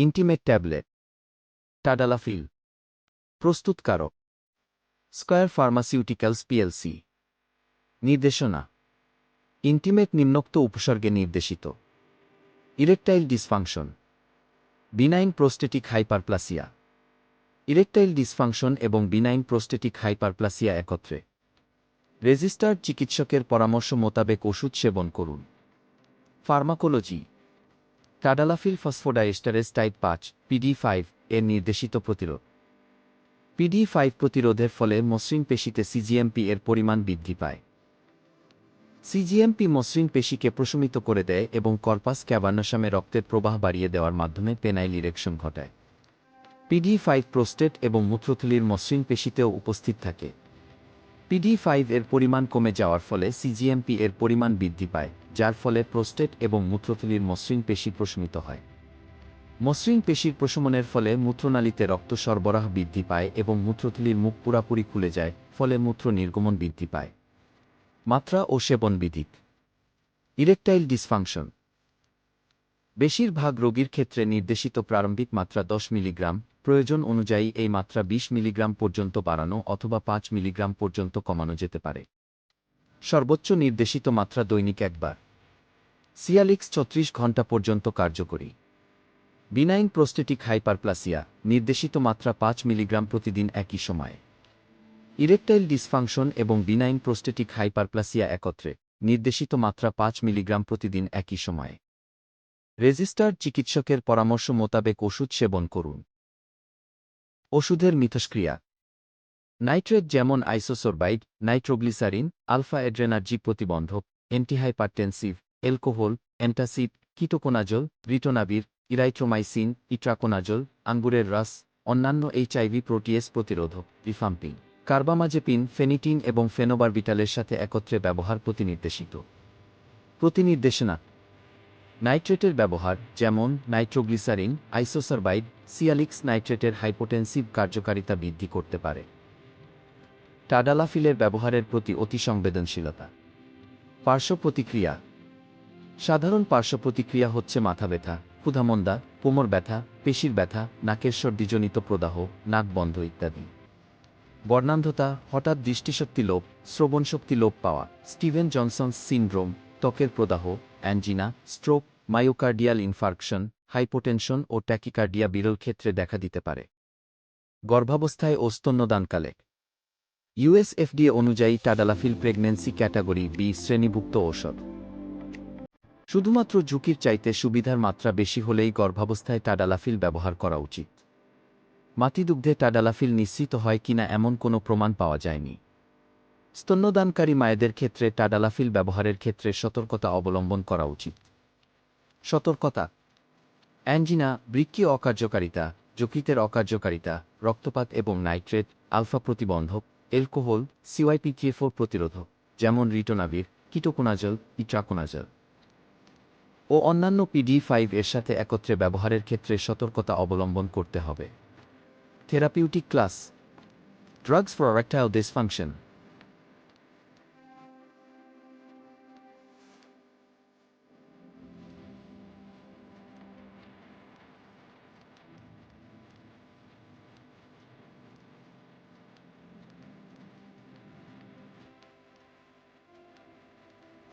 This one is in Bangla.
Intimate tablet. টাডালাফিল। প্রস্তুতকারক স্কয়ার ফার্মাসিউটিক্যালস পিএলসি। নির্দেশনা। ইন্টিমেট নিম্নোক্ত উপসর্গে নির্দেশিত: erectile dysfunction, benign prostatic hyperplasia. Erectile dysfunction এবং বিনাইন প্রোস্টেটিক হাইপারপ্লাসিয়া একত্রে। রেজিস্টার্ড চিকিৎসকের পরামর্শ মোতাবেক ওষুধ সেবন করুন। Pharmacology. Tadalafil phosphodiesterase type 5 PD5 এর নির্দেশিত প্রতিরোধ। PD5 প্রতিরোধের ফলে মসৃণ পেশিতে সিজিএমপি এর পরিমাণ বৃদ্ধি পায়। সিজিএমপি মসৃণ পেশিকে প্রশমিত করে দেয় এবং কর্পাস ক্যাভার্নোসামে রক্তের প্রবাহ বাড়িয়ে দেওয়ার মাধ্যমে পেনাইল ইরেকশন ঘটায়। PD5 প্রোস্টেট এবং মূত্রথলির মসৃণ পেশিতেও উপস্থিত থাকে। PD5 এর পরিমাণ কমে যাওয়ার ফলে সিজিএমপি এর পরিমাণ বৃদ্ধি পায়, যার ফলে প্রোস্টেট এবং মূত্রথলির মসৃণ পেশি প্রশমিত হয়। মসৃণ পেশির প্রশমনের ফলে মূত্রনালীতে রক্ত সরবরাহ বৃদ্ধি পায় এবং মূত্রথলির মুখ পুরাপুরি খুলে যায়, ফলে মূত্র নির্গমন বৃদ্ধি পায়। মাত্রা ও সেবন বিধি। Erectile dysfunction. বেশিরভাগ রোগীর ক্ষেত্রে নির্দেশিত প্রারম্ভিক মাত্রা 10 মিলিগ্রাম, প্রয়োজন অনুযায়ী এই মাত্রা 20 মিলিগ্রাম পর্যন্ত বাড়ানো অথবা 5 মিলিগ্রাম পর্যন্ত কমানো যেতে পারে। সর্বোচ্চ নির্দেশিত মাত্রা দৈনিক একবার। সিয়ালিক্স 36 ঘন্টা পর্যন্ত কার্যকরী। বিনাইন প্রোস্টেটিক হাইপারপ্লাসিয়া, নির্দেশিত মাত্রা 5 মিলিগ্রাম প্রতিদিন একই সময়ে। ইরেকটাইল ডিসফাংশন এবং বিনাইন প্রোস্টেটিক হাইপারপ্লাসিয়া একত্রে, নির্দেশিত মাত্রা 5 মিলিগ্রাম প্রতিদিন একই সময়ে। রেজিস্টার্ড চিকিৎসকের পরামর্শ মোতাবেক ওষুধ সেবন করুন। ওষুধের মিথস্ক্রিয়া। নাইট্রেট যেমন আইসোসোরবাইড, নাইট্রোগ্লিসারিন, আলফা অ্যাড্রেনার্জিক প্রতিবন্ধক, antihypertensive, alcohol, antacid, ketoconazole, ritonavir, erythromycin, itraconazole, আঙ্গুরের রস, অন্যান্য এইচআইভি প্রোটিয়েস প্রতিরোধক, রিফাম্পিন, কার্বামাজেপিন, ফেনিটিন এবং ফেনোবারবিটালের সাথে একত্রে ব্যবহার প্রতিনির্দেশিত। প্রতিনির্দেশনা। নাইট্রেটের ব্যবহার, যেমন নাইট্রোগ্লিসারিন, আইসোসারবাইড, সিয়ালিক্স নাইট্রেটের হাইপোটেনসিভ কার্যকারিতা বৃদ্ধি করতে পারে। টাডালাফিলের ব্যবহারের প্রতি অতি সংবেদনশীলতা। পার্শ্ব প্রতিক্রিয়া। সাধারণ পার্শ্ব প্রতিক্রিয়া হচ্ছে মাথা ব্যথা, ক্ষুধামন্দা, কোমর ব্যথা, পেশির ব্যথা, নাকের সর্দিজনিত প্রদাহ, নাক বন্ধ ইত্যাদি। বর্ণান্ধতা, হঠাৎ দৃষ্টিশক্তি লোপ, শ্রবণশক্তি লোপ পাওয়া, স্টিভেন জনসন সিনড্রোম, ত্বকের প্রদাহ, angina, stroke, myocardial infarction, hypotension ও ট্যাকিকার্ডিয়া বিরল ক্ষেত্রে দেখা দিতে পারে। গর্ভাবস্থায় ও স্তন্যদানকালে। ইউএস এফডিএ অনুযায়ী টাডালাফিল প্রেগন্যান্সি ক্যাটাগরি বি শ্রেণীভুক্ত ঔষধ। শুধুমাত্র ঝুঁকির চাইতে সুবিধার মাত্রা বেশি হলেই গর্ভাবস্থায় টাডালাফিল ব্যবহার করা উচিত। মাতৃদুগ্ধে টাডালাফিল নিঃসৃত হয় কিনা এমন কোনো প্রমাণ পাওয়া যায়নি। স্তন্যদানকারী মায়েদের ক্ষেত্রে টাডালাফিল ব্যবহারের ক্ষেত্রে সতর্কতা অবলম্বন করা উচিত। সতর্কতা। অ্যাঞ্জিনা, বৃক্কীয় অকার্যকারিতা, যকৃতের অকার্যকারিতা, রক্তপাত এবং নাইট্রেট, আলফা প্রতিবন্ধক, অ্যালকোহল, সিওয়াইপি-4 প্রতিরোধক, যেমন রিটোনাবির, কিটোকোনাজল, ইট্রাকোনাজল ও অন্যান্য PD5 এর সাথে একত্রে ব্যবহারের ক্ষেত্রে সতর্কতা অবলম্বন করতে হবে। Therapeutic class. Drugs for erectile dysfunction.